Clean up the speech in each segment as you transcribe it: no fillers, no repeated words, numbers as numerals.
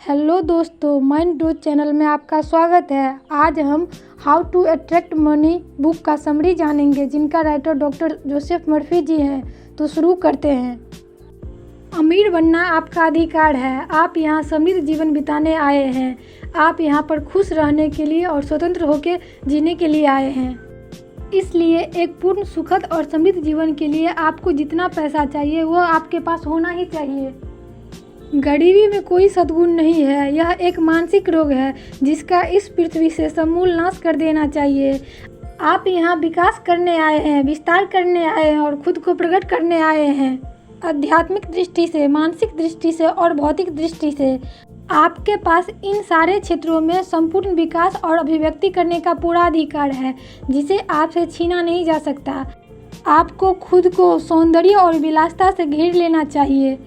Hello दोस्तों, mind dose channel में आपका स्वागत है। आज हम how to attract money book का समरी जानेंगे, जिनका writer doctor Joseph Murphy ji हैं। तो शुरू करते हैं। अमीर बनना आपका अधिकार है। आप यहाँ समृद्ध जीवन बिताने आए हैं। आप यहाँ पर खुश रहने के लिए और स्वतंत्र होकर जीने के लिए आए हैं। इसलिए एक पूर्ण सुखद और समृद्ध जीवन के लिए आपको जितना पैसा चाहिए वो आपके पास होना ही चाहिए। गरीबी में कोई सद्गुण नहीं है। यह एक मानसिक रोग है जिसका इस पृथ्वी से समूल नाश कर देना चाहिए। आप यहाँ विकास करने आए हैं, विस्तार करने आए हैं और खुद को प्रकट करने आए हैं। आध्यात्मिक दृष्टि से, मानसिक दृष्टि से और भौतिक दृष्टि से आपके पास इन सारे क्षेत्रों में संपूर्ण विकास और अभिव्यक्ति करने का पूरा अधिकार है, जिसे आपसे छीना नहीं जा सकता। आपको खुद को सौंदर्य और विलासिता से घेर लेना चाहिए।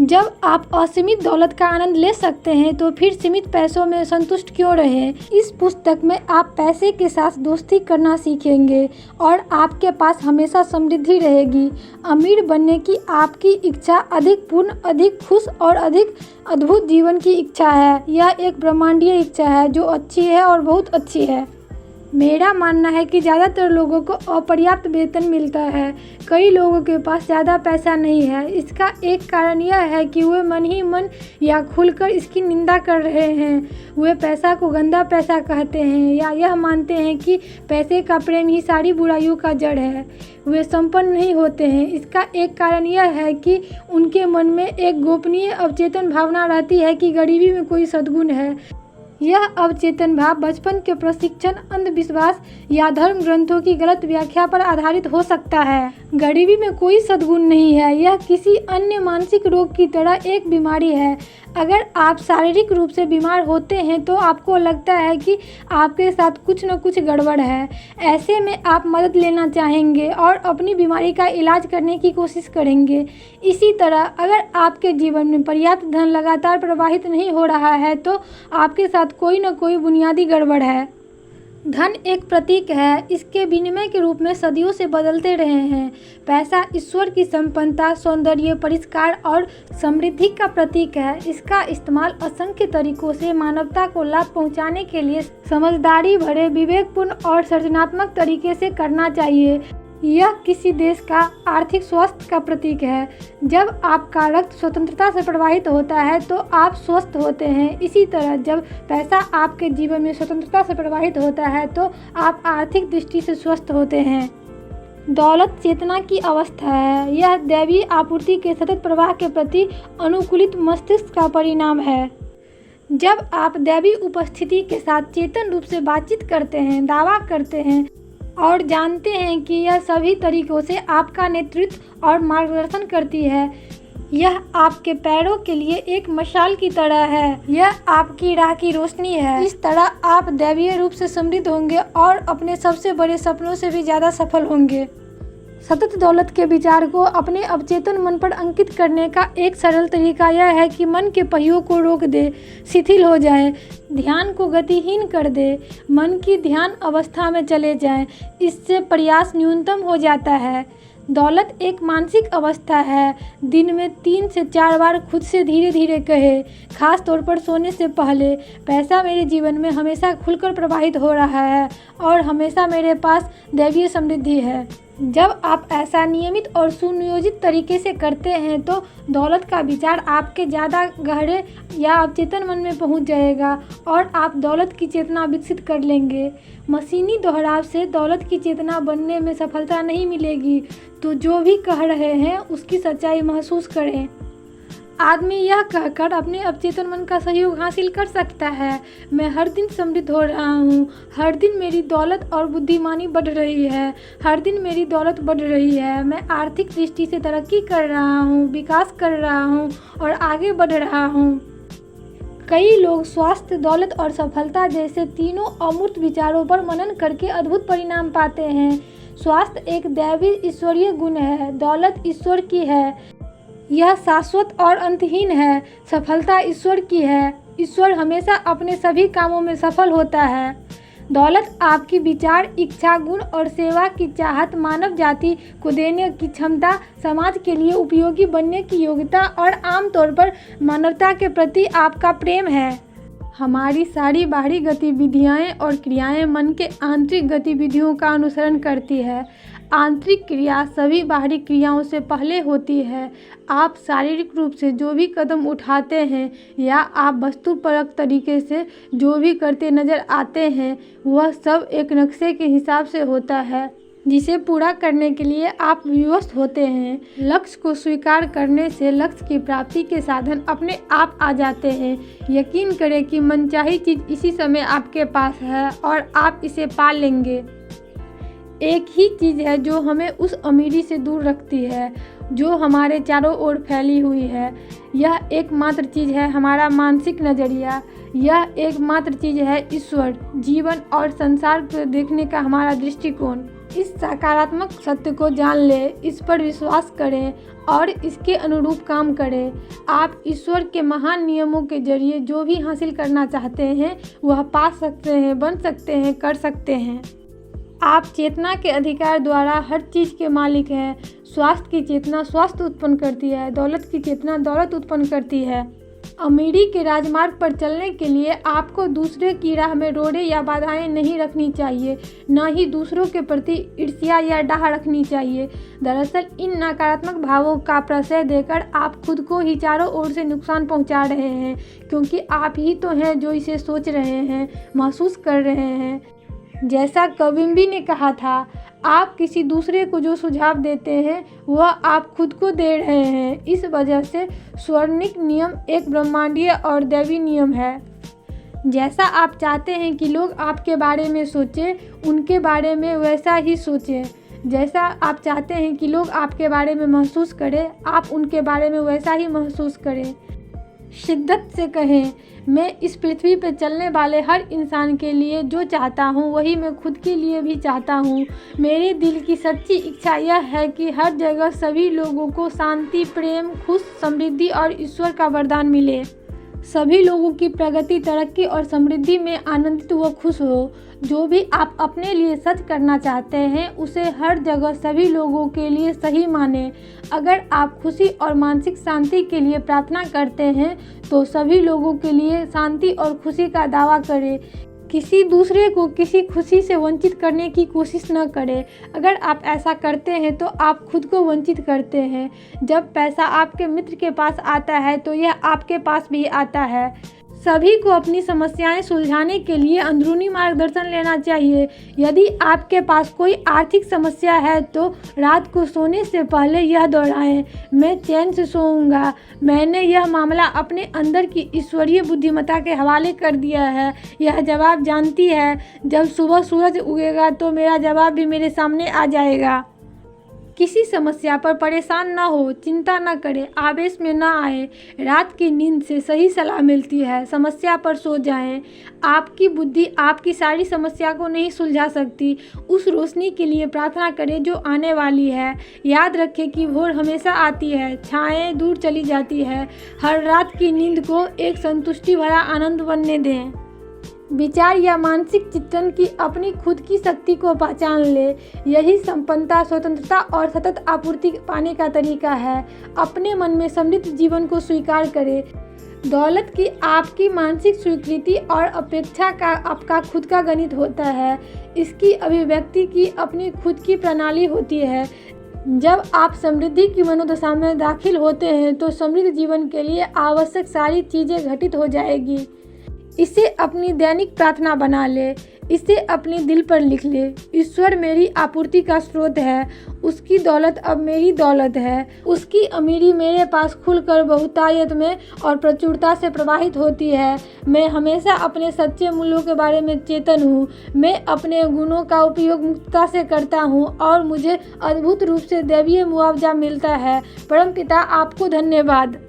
जब आप असीमित दौलत का आनंद ले सकते हैं तो फिर सीमित पैसों में संतुष्ट क्यों रहें। इस पुस्तक में आप पैसे के साथ दोस्ती करना सीखेंगे और आपके पास हमेशा समृद्धि रहेगी। अमीर बनने की आपकी इच्छा अधिक पूर्ण, अधिक खुश और अधिक अद्भुत जीवन की इच्छा है। यह एक ब्रह्मांडीय इच्छा है जो अच्छी है और बहुत अच्छी है। मेरा मानना है कि ज़्यादातर लोगों को अपर्याप्त वेतन मिलता है। कई लोगों के पास ज़्यादा पैसा नहीं है। इसका एक कारण यह है कि वे मन ही मन या खुलकर इसकी निंदा कर रहे हैं। वे पैसा को गंदा पैसा कहते हैं या यह मानते हैं कि पैसे का प्रेम ही सारी बुराइयों का जड़ है। वे संपन्न नहीं होते हैं। इसका एक कारण यह है कि उनके मन में एक गोपनीय अवचेतन भावना रहती है कि गरीबी में कोई सद्गुण है। यह अवचेतन भाव बचपन के प्रशिक्षण, अंधविश्वास या धर्म ग्रंथों की गलत व्याख्या पर आधारित हो सकता है। गरीबी में कोई सद्गुण नहीं है। यह किसी अन्य मानसिक रोग की तरह एक बीमारी है। अगर आप शारीरिक रूप से बीमार होते हैं तो आपको लगता है कि आपके साथ कुछ न कुछ गड़बड़ है। ऐसे में आप मदद लेना चाहेंगे और अपनी बीमारी का इलाज करने की कोशिश करेंगे। इसी तरह अगर आपके जीवन में पर्याप्त धन लगातार प्रवाहित नहीं हो रहा है तो आपके साथ कोई न कोई बुनियादी गड़बड़ है। धन एक प्रतीक है। इसके विनिमय के रूप में सदियों से बदलते रहे हैं। पैसा ईश्वर की संपन्नता, सौंदर्य, परिष्कार और समृद्धि का प्रतीक है। इसका इस्तेमाल असंख्य तरीकों से मानवता को लाभ पहुंचाने के लिए समझदारी भरे, विवेकपूर्ण और सृजनात्मक तरीके से करना चाहिए। यह किसी देश का आर्थिक स्वास्थ्य का प्रतीक है। जब आपका रक्त स्वतंत्रता से प्रवाहित होता है तो आप स्वस्थ होते हैं। इसी तरह जब पैसा आपके जीवन में स्वतंत्रता से प्रवाहित होता है तो आप आर्थिक दृष्टि से स्वस्थ होते हैं। दौलत चेतना की अवस्था है। यह दैवीय आपूर्ति के सतत प्रवाह के प्रति अनुकूलित मस्तिष्क का परिणाम है। जब आप दैवीय उपस्थिति के साथ चेतन रूप से बातचीत करते हैं, दावा करते हैं और जानते हैं कि यह सभी तरीकों से आपका नेतृत्व और मार्गदर्शन करती है, यह आपके पैरों के लिए एक मशाल की तरह है। यह आपकी राह की रोशनी है। इस तरह आप दैवीय रूप से समृद्ध होंगे और अपने सबसे बड़े सपनों से भी ज़्यादा सफल होंगे। सतत दौलत के विचार को अपने अवचेतन मन पर अंकित करने का एक सरल तरीका यह है कि मन के पहियों को रोक दे, शिथिल हो जाए, ध्यान को गतिहीन कर दे, मन की ध्यान अवस्था में चले जाएं। इससे प्रयास न्यूनतम हो जाता है। दौलत एक मानसिक अवस्था है। दिन में 3 से 4 बार खुद से धीरे धीरे कहे, खास तौर पर सोने से पहले, पैसा मेरे जीवन में हमेशा खुलकर प्रवाहित हो रहा है और हमेशा मेरे पास दैवीय समृद्धि है। जब आप ऐसा नियमित और सुनियोजित तरीके से करते हैं तो दौलत का विचार आपके ज़्यादा गहरे या अवचेतन मन में पहुंच जाएगा और आप दौलत की चेतना विकसित कर लेंगे। मशीनी दोहराव से दौलत की चेतना बनने में सफलता नहीं मिलेगी। तो जो भी कह रहे हैं उसकी सच्चाई महसूस करें। आदमी यह कहकर अपने अवचेतन मन का सहयोग हासिल कर सकता है, मैं हर दिन समृद्ध हो रहा हूँ, हर दिन मेरी दौलत और बुद्धिमानी बढ़ रही है, हर दिन मेरी दौलत बढ़ रही है, मैं आर्थिक दृष्टि से तरक्की कर रहा हूँ, विकास कर रहा हूँ और आगे बढ़ रहा हूँ। कई लोग स्वास्थ्य, दौलत और सफलता जैसे तीनों अमूर्त विचारों पर मनन करके अद्भुत परिणाम पाते हैं। स्वास्थ्य एक दैवीय ईश्वरीय गुण है। दौलत ईश्वर की है। यह शाश्वत और अंतहीन है। सफलता ईश्वर की है। ईश्वर हमेशा अपने सभी कामों में सफल होता है। दौलत आपकी विचार, इच्छा, गुण और सेवा की चाहत, मानव जाति को देने की क्षमता, समाज के लिए उपयोगी बनने की योग्यता और आमतौर पर मानवता के प्रति आपका प्रेम है। हमारी सारी बाहरी गतिविधियाँ और क्रियाएं मन के आंतरिक गतिविधियों का अनुसरण करती है। आंतरिक क्रिया सभी बाहरी क्रियाओं से पहले होती है। आप शारीरिक रूप से जो भी कदम उठाते हैं या आप वस्तुपरक तरीके से जो भी करते नज़र आते हैं, वह सब एक नक्शे के हिसाब से होता है जिसे पूरा करने के लिए आप विवश होते हैं। लक्ष्य को स्वीकार करने से लक्ष्य की प्राप्ति के साधन अपने आप आ जाते हैं। यकीन करें कि मनचाही चीज़ इसी समय आपके पास है और आप इसे पा लेंगे। एक ही चीज़ है जो हमें उस अमीरी से दूर रखती है जो हमारे चारों ओर फैली हुई है। यह एकमात्र चीज़ है हमारा मानसिक नज़रिया। यह एकमात्र चीज़ है ईश्वर, जीवन और संसार को देखने का हमारा दृष्टिकोण। इस सकारात्मक सत्य को जान ले, इस पर विश्वास करें और इसके अनुरूप काम करें। आप ईश्वर के महान नियमों के जरिए जो भी हासिल करना चाहते हैं वह पा सकते हैं, बन सकते हैं, कर सकते हैं। आप चेतना के अधिकार द्वारा हर चीज़ के मालिक हैं। स्वास्थ्य की चेतना स्वास्थ्य उत्पन्न करती है, दौलत की चेतना दौलत उत्पन्न करती है। अमीरी के राजमार्ग पर चलने के लिए आपको दूसरे की राह में रोड़े या बाधाएं नहीं रखनी चाहिए, न ही दूसरों के प्रति ईर्ष्या या डाह रखनी चाहिए। दरअसल इन नकारात्मक भावों का प्रश्रय देकर आप खुद को ही चारों ओर से नुकसान पहुंचा रहे हैं, क्योंकि आप ही तो हैं जो इसे सोच रहे हैं, महसूस कर रहे हैं। जैसा कबिम्बी ने कहा था, आप किसी दूसरे को जो सुझाव देते हैं वह आप खुद को दे रहे हैं। इस वजह से स्वर्णिक नियम एक ब्रह्मांडीय और दैवी नियम है। जैसा आप चाहते हैं कि लोग आपके बारे में सोचें, उनके बारे में वैसा ही सोचें। जैसा आप चाहते हैं कि लोग आपके बारे में महसूस करें, आप उनके बारे में वैसा ही महसूस करें। शिद्दत से कहें, मैं इस पृथ्वी पर चलने वाले हर इंसान के लिए जो चाहता हूँ वही मैं खुद के लिए भी चाहता हूँ। मेरे दिल की सच्ची इच्छा यह है कि हर जगह सभी लोगों को शांति, प्रेम, खुश, समृद्धि और ईश्वर का वरदान मिले। सभी लोगों की प्रगति, तरक्की और समृद्धि में आनंदित व खुश हो। जो भी आप अपने लिए सच करना चाहते हैं उसे हर जगह सभी लोगों के लिए सही माने। अगर आप खुशी और मानसिक शांति के लिए प्रार्थना करते हैं तो सभी लोगों के लिए शांति और खुशी का दावा करें। किसी दूसरे को किसी खुशी से वंचित करने की कोशिश न करें। अगर आप ऐसा करते हैं तो आप खुद को वंचित करते हैं। जब पैसा आपके मित्र के पास आता है तो यह आपके पास भी आता है। सभी को अपनी समस्याएं सुलझाने के लिए अंदरूनी मार्गदर्शन लेना चाहिए। यदि आपके पास कोई आर्थिक समस्या है तो रात को सोने से पहले यह दोहराएं, मैं चैन से सोऊंगा। मैंने यह मामला अपने अंदर की ईश्वरीय बुद्धिमत्ता के हवाले कर दिया है। यह जवाब जानती है। जब सुबह सूरज उगेगा तो मेरा जवाब भी मेरे सामने आ जाएगा। किसी समस्या पर परेशान न हो, चिंता न करें, आवेश में न आए। रात की नींद से सही सलाह मिलती है। समस्या पर सो जाएं। आपकी बुद्धि आपकी सारी समस्या को नहीं सुलझा सकती। उस रोशनी के लिए प्रार्थना करें जो आने वाली है। याद रखें कि भोर हमेशा आती है, छाएं दूर चली जाती है। हर रात की नींद को एक संतुष्टि भरा आनंद बनने दें। विचार या मानसिक चिंतन की अपनी खुद की शक्ति को पहचान ले। यही संपन्नता, स्वतंत्रता और सतत आपूर्ति पाने का तरीका है। अपने मन में समृद्ध जीवन को स्वीकार करें। दौलत की आपकी मानसिक स्वीकृति और अपेक्षा का आपका खुद का गणित होता है। इसकी अभिव्यक्ति की अपनी खुद की प्रणाली होती है। जब आप समृद्धि की मनोदशा में दाखिल होते हैं तो समृद्ध जीवन के लिए आवश्यक सारी चीज़ें घटित हो जाएगी। इसे अपनी दैनिक प्रार्थना बना ले। इसे अपने दिल पर लिख ले। ईश्वर मेरी आपूर्ति का स्रोत है। उसकी दौलत अब मेरी दौलत है। उसकी अमीरी मेरे पास खुलकर बहुतायत में और प्रचुरता से प्रवाहित होती है। मैं हमेशा अपने सच्चे मूल्यों के बारे में चेतन हूँ। मैं अपने गुणों का उपयोग मुक्तता से करता हूँ और मुझे अद्भुत रूप से दैवीय मुआवजा मिलता है। परमपिता आपको धन्यवाद।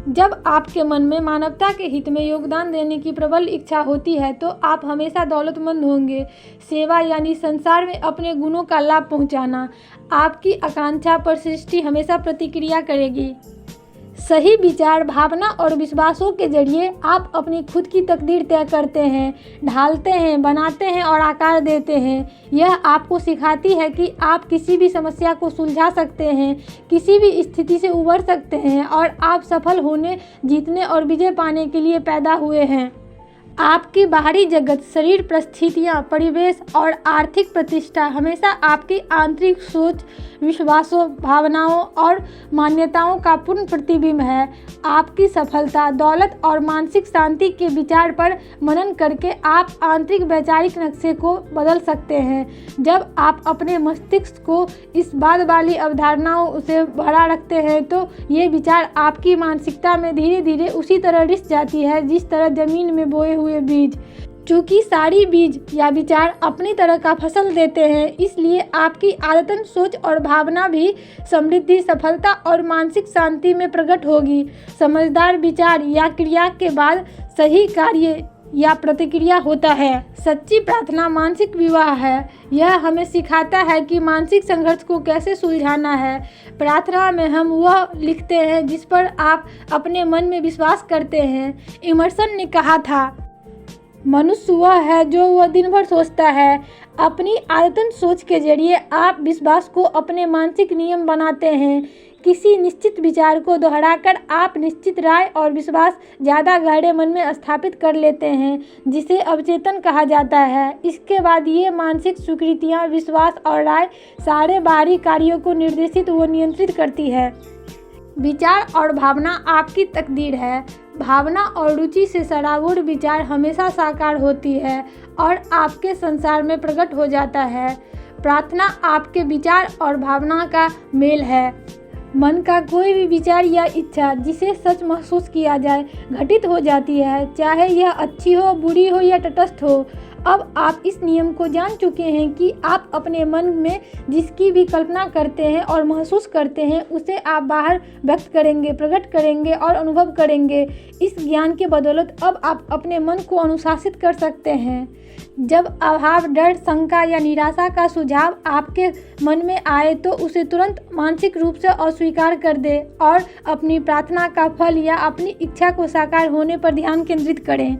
जब आपके मन में मानवता के हित में योगदान देने की प्रबल इच्छा होती है तो आप हमेशा दौलतमंद होंगे। सेवा यानी संसार में अपने गुणों का लाभ पहुंचाना। आपकी आकांक्षा पर सृष्टि हमेशा प्रतिक्रिया करेगी। सही विचार, भावना और विश्वासों के जरिए आप अपनी खुद की तकदीर तय करते हैं, ढालते हैं, बनाते हैं और आकार देते हैं। यह आपको सिखाती है कि आप किसी भी समस्या को सुलझा सकते हैं, किसी भी स्थिति से उबर सकते हैं और आप सफल होने, जीतने और विजय पाने के लिए पैदा हुए हैं। आपकी बाहरी जगत, शरीर परिस्थितियाँ, परिवेश और आर्थिक प्रतिष्ठा हमेशा आपकी आंतरिक सोच, विश्वासों, भावनाओं और मान्यताओं का पूर्ण प्रतिबिंब है। आपकी सफलता, दौलत और मानसिक शांति के विचार पर मनन करके आप आंतरिक वैचारिक नक्शे को बदल सकते हैं। जब आप अपने मस्तिष्क को इस बाद वाली अवधारणाओं से भरा रखते हैं तो ये विचार आपकी मानसिकता में धीरे धीरे उसी तरह रिस जाती है जिस तरह जमीन में बोए हुए बीज। चूँकि सारी बीज या विचार अपनी तरह का फसल देते हैं, इसलिए आपकी आदतन, सोच और भावना भी समृद्धि, सफलता और मानसिक शांति में प्रकट होगी। समझदार विचार या क्रिया के बाद सही कार्य या प्रतिक्रिया होता है। सच्ची प्रार्थना मानसिक विवाह है। यह हमें सिखाता है कि मानसिक संघर्ष को कैसे सुलझाना है। प्रार्थना में हम वह लिखते हैं जिस पर आप अपने मन में विश्वास करते हैं। इमर्सन ने कहा था, मनुष्य वह है जो वह दिन भर सोचता है। अपनी आदतन सोच के जरिए आप विश्वास को अपने मानसिक नियम बनाते हैं। किसी निश्चित विचार को दोहराकर आप निश्चित राय और विश्वास ज़्यादा गहरे मन में स्थापित कर लेते हैं, जिसे अवचेतन कहा जाता है। इसके बाद ये मानसिक स्वीकृतियाँ, विश्वास और राय सारे बाहरी कार्यों को निर्देशित व नियंत्रित करती है। विचार और भावना आपकी तकदीर है। भावना और रुचि से सराबोर विचार हमेशा साकार होती है और आपके संसार में प्रकट हो जाता है। प्रार्थना आपके विचार और भावना का मेल है। मन का कोई भी विचार या इच्छा जिसे सच महसूस किया जाए घटित हो जाती है, चाहे यह अच्छी हो, बुरी हो या तटस्थ हो। अब आप इस नियम को जान चुके हैं कि आप अपने मन में जिसकी भी कल्पना करते हैं और महसूस करते हैं उसे आप बाहर व्यक्त करेंगे, प्रकट करेंगे और अनुभव करेंगे। इस ज्ञान के बदौलत अब आप अपने मन को अनुशासित कर सकते हैं। जब अभाव, डर, शंका या निराशा का सुझाव आपके मन में आए तो उसे तुरंत मानसिक रूप से अस्वीकार कर दें और अपनी प्रार्थना का फल या अपनी इच्छा को साकार होने पर ध्यान केंद्रित करें।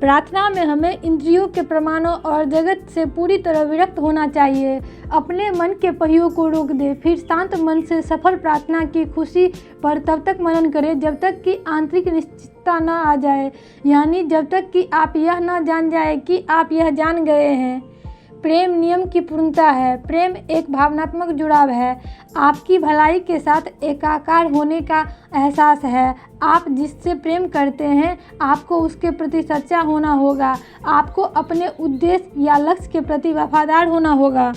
प्रार्थना में हमें इंद्रियों के प्रमाणों और जगत से पूरी तरह विरक्त होना चाहिए। अपने मन के पहियों को रोक दें, फिर शांत मन से सफल प्रार्थना की खुशी पर तब तक मनन करें जब तक कि आंतरिक निश्चितता न आ जाए, यानी जब तक कि आप यह न जान जाए कि आप यह जान गए हैं। प्रेम नियम की पूर्णता है। प्रेम एक भावनात्मक जुड़ाव है। आपकी भलाई के साथ एकाकार होने का एहसास है। आप जिससे प्रेम करते हैं आपको उसके प्रति सच्चा होना होगा। आपको अपने उद्देश्य या लक्ष्य के प्रति वफादार होना होगा।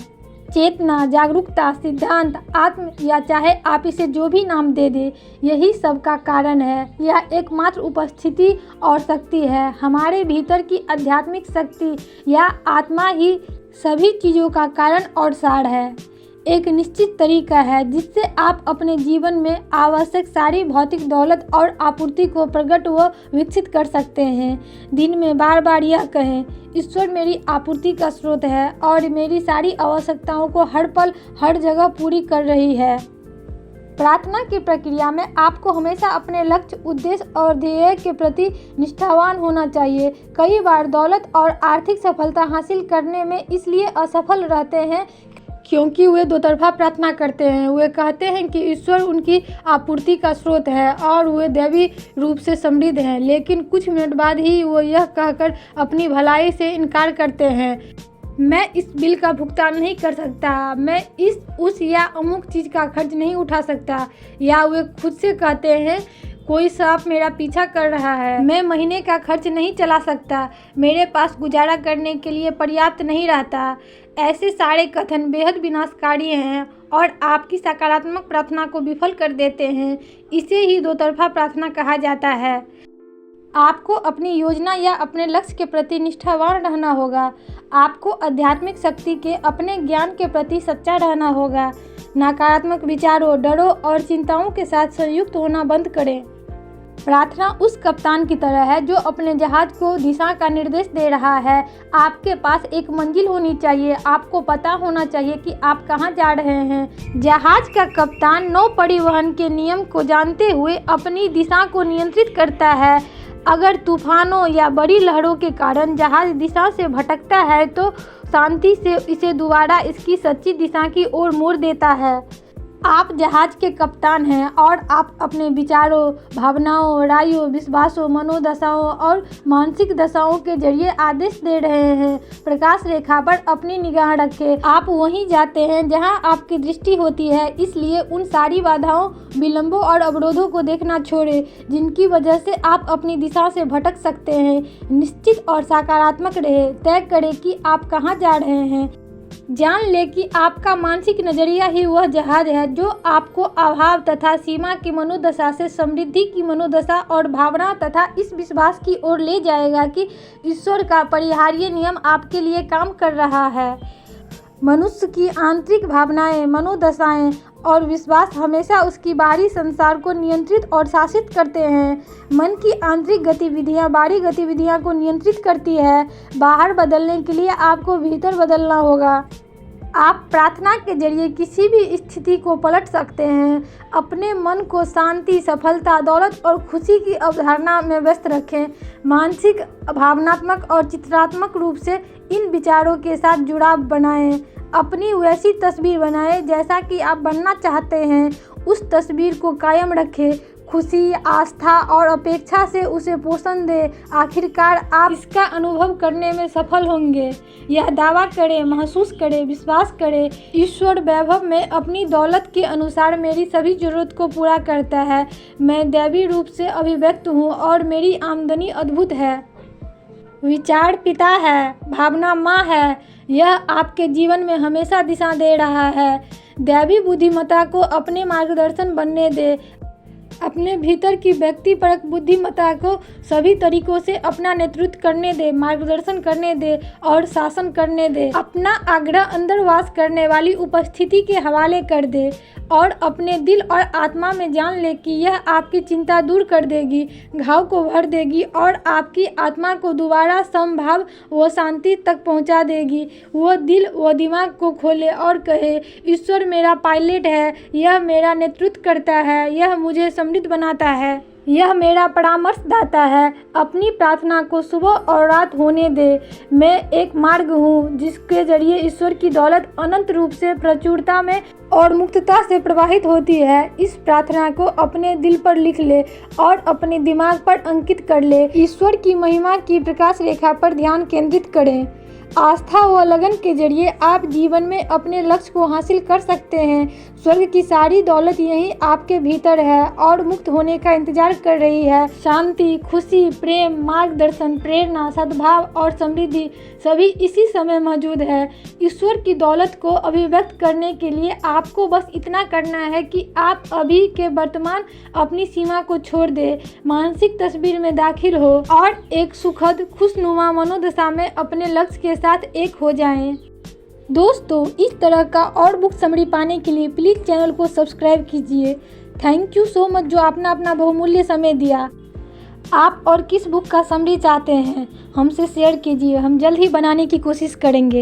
चेतना, जागरूकता, सिद्धांत, आत्म या चाहे आप इसे जो भी नाम दे दें, यही सब का कारण है। यह एकमात्र उपस्थिति और शक्ति है। हमारे भीतर की आध्यात्मिक शक्ति या आत्मा ही सभी चीज़ों का कारण और सार है। एक निश्चित तरीका है जिससे आप अपने जीवन में आवश्यक सारी भौतिक दौलत और आपूर्ति को प्रकट व विकसित कर सकते हैं। दिन में बार बार यह कहें, ईश्वर मेरी आपूर्ति का स्रोत है और मेरी सारी आवश्यकताओं को हर पल हर जगह पूरी कर रही है। प्रार्थना की प्रक्रिया में आपको हमेशा अपने लक्ष्य, उद्देश्य और ध्येय के प्रति निष्ठावान होना चाहिए। कई बार दौलत और आर्थिक सफलता हासिल करने में इसलिए असफल रहते हैं क्योंकि वे दो तरफा प्रार्थना करते हैं। वे कहते हैं कि ईश्वर उनकी आपूर्ति का स्रोत है और वे दैवी रूप से समृद्ध हैं, लेकिन कुछ मिनट बाद ही वो यह कहकर अपनी भलाई से इनकार करते हैं, मैं इस बिल का भुगतान नहीं कर सकता, मैं इस, उस या अमुक चीज़ का खर्च नहीं उठा सकता। या वे खुद से कहते हैं, कोई सांप मेरा पीछा कर रहा है, मैं महीने का खर्च नहीं चला सकता, मेरे पास गुजारा करने के लिए पर्याप्त नहीं रहता। ऐसे सारे कथन बेहद विनाशकारी हैं और आपकी सकारात्मक प्रार्थना को विफल कर देते हैं। इसे ही दो तरफा प्रार्थना कहा जाता है। आपको अपनी योजना या अपने लक्ष्य के प्रति निष्ठावान रहना होगा। आपको आध्यात्मिक शक्ति के, अपने ज्ञान के प्रति सच्चा रहना होगा। नकारात्मक विचारों, डरों और चिंताओं के साथ संयुक्त होना बंद करें। प्रार्थना उस कप्तान की तरह है जो अपने जहाज को दिशा का निर्देश दे रहा है। आपके पास एक मंजिल होनी चाहिए। आपको पता होना चाहिए कि आप कहां जा रहे हैं। जहाज का कप्तान नौ परिवहन के नियम को जानते हुए अपनी दिशा को नियंत्रित करता है। अगर तूफानों या बड़ी लहरों के कारण जहाज दिशा से भटकता है तो शांति से इसे दोबारा इसकी सच्ची दिशा की ओर मोड़ देता है। आप जहाज के कप्तान हैं और आप अपने विचारों, भावनाओं, रायों, विश्वासों, मनोदशाओं और मानसिक दशाओं के जरिए आदेश दे रहे हैं। प्रकाश रेखा पर अपनी निगाह रखें। आप वहीं जाते हैं जहां आपकी दृष्टि होती है, इसलिए उन सारी बाधाओं, विलंबों और अवरोधों को देखना छोड़ें जिनकी वजह से आप अपनी दिशा से भटक सकते हैं। निश्चित और सकारात्मक रहें। तय करें कि आप कहां जा रहे हैं। जान ले कि आपका मानसिक नजरिया ही वह जहाज है जो आपको अभाव तथा सीमा की मनोदशा से समृद्धि की मनोदशा और भावना तथा इस विश्वास की ओर ले जाएगा कि ईश्वर का परिहार्य नियम आपके लिए काम कर रहा है। मनुष्य की आंतरिक भावनाएं, मनोदशाएं और विश्वास हमेशा उसकी बाहरी संसार को नियंत्रित और शासित करते हैं। मन की आंतरिक गतिविधियां बाहरी गतिविधियां को नियंत्रित करती है। बाहर बदलने के लिए आपको भीतर बदलना होगा। आप प्रार्थना के जरिए किसी भी स्थिति को पलट सकते हैं। अपने मन को शांति, सफलता, दौलत और खुशी की अवधारणा में व्यस्त रखें। मानसिक, भावनात्मक और चित्रात्मक रूप से इन विचारों के साथ जुड़ाव बनाएं। अपनी वैसी तस्वीर बनाएं जैसा कि आप बनना चाहते हैं। उस तस्वीर को कायम रखें। खुशी, आस्था और अपेक्षा से उसे पोषण दें। आखिरकार आप इसका अनुभव करने में सफल होंगे। यह दावा करें, महसूस करें, विश्वास करें, ईश्वर वैभव में अपनी दौलत के अनुसार मेरी सभी जरूरत को पूरा करता है। मैं दैवी रूप से अभिव्यक्त हूँ और मेरी आमदनी अद्भुत है। विचार पिता है, भावना माँ है। यह आपके जीवन में हमेशा दिशा दे रहा है। दैवी बुद्धिमत्ता को अपने मार्गदर्शन बनने दे। अपने भीतर की व्यक्तिपरक बुद्धिमत्ता को सभी तरीकों से अपना नेतृत्व करने दे, मार्गदर्शन करने दे और शासन करने दे। अपना आग्रह अंदर वास करने वाली उपस्थिति के हवाले कर दे और अपने दिल और आत्मा में जान ले कि यह आपकी चिंता दूर कर देगी, घाव को भर देगी और आपकी आत्मा को दोबारा समभाव व शांति तक पहुंचा देगी। वो दिल व दिमाग को खोले और कहे, ईश्वर मेरा पायलट है, यह मेरा नेतृत्व करता है, यह मुझे समृद्ध बनाता है, यह मेरा परामर्शदाता है। अपनी प्रार्थना को सुबह और रात होने दे। मैं एक मार्ग हूँ जिसके जरिए ईश्वर की दौलत अनंत रूप से प्रचुरता में और मुक्तता से प्रवाहित होती है। इस प्रार्थना को अपने दिल पर लिख ले और अपने दिमाग पर अंकित कर ले। ईश्वर की महिमा की प्रकाश रेखा पर ध्यान केंद्रित करें। आस्था व लगन के जरिए आप जीवन में अपने लक्ष्य को हासिल कर सकते हैं। स्वर्ग की सारी दौलत यहीं आपके भीतर है और मुक्त होने का इंतजार कर रही है। शांति, खुशी, प्रेम, मार्गदर्शन, प्रेरणा, सद्भाव और समृद्धि सभी इसी समय मौजूद है। ईश्वर की दौलत को अभिव्यक्त करने के लिए आपको बस इतना करना है कि आप अभी के वर्तमान अपनी सीमा को छोड़ दे, मानसिक तस्वीर में दाखिल हो और एक सुखद, खुशनुमा मनोदशा में अपने लक्ष्य के साथ एक हो जाएं। दोस्तों, इस तरह का और बुक समरी पाने के लिए प्लीज़ चैनल को सब्सक्राइब कीजिए। थैंक यू सो मच जो आपने अपना बहुमूल्य समय दिया। आप और किस बुक का समरी चाहते हैं हमसे शेयर कीजिए। हम जल्द ही बनाने की कोशिश करेंगे।